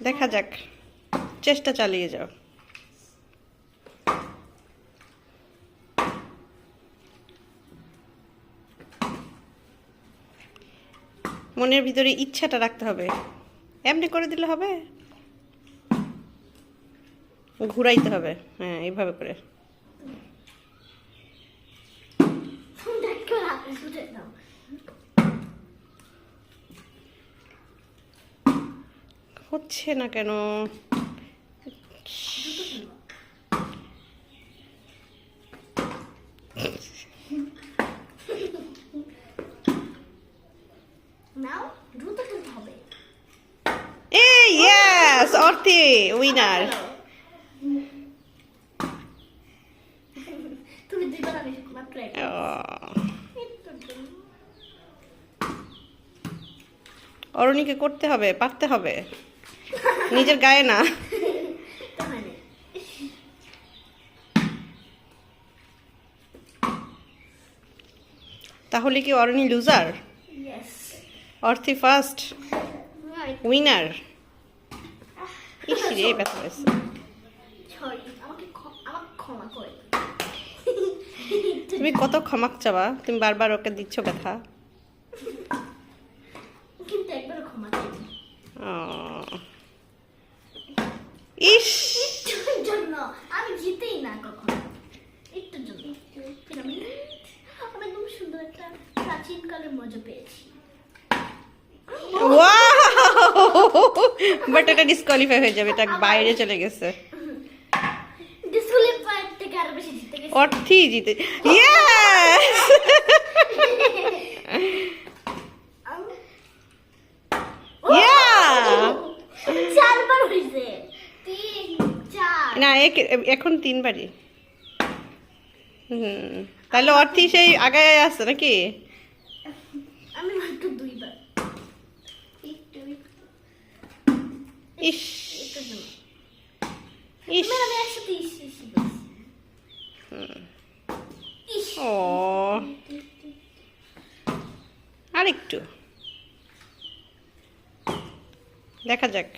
দেখা যাক, চেষ্টা চালিয়ে যাও। মনের ভিতরে ইচ্ছাটা রাখতে হবে। এমনি করে দিলে হবে, ঘুরাইতে হবে। হ্যাঁ, এইভাবে করে। হচ্ছে না কেন? এই ইয়েস, অর্থি উইনার। অরুণীকে করতে হবে, পারতে হবে, নিজের গায়ে না। তাহলে কি Aruni loser? Arthi first winner. ইসরে ব্যথা হয়েছে। তুমি কত ক্ষমা চাবা? তুমি বারবার ওকে দিচ্ছ ব্যথা। ইস, আমি জিতেই না কখনো, একটুর জন্য। আমি একদম সুন্দর একটা প্রাচীন কালের মজা পেয়েছি। বাট এটা ডিসকোয়ালিফাই হয়ে যাবে, এটা বাইরে চলে গেছে। ডিসকোয়ালিফাই থেকে আরো বেশি জিতে গেছে। অর্থি জিতে, ইয়েস। চারবার হইছে, 3 4 না, এখন 3 বারই। তাহলে অর্থি সেই আগায় আছে নাকি? আমি মাত্র 2 বার। ইস ইস, আমি একসাথে ও আরেকটু দেখা যাক।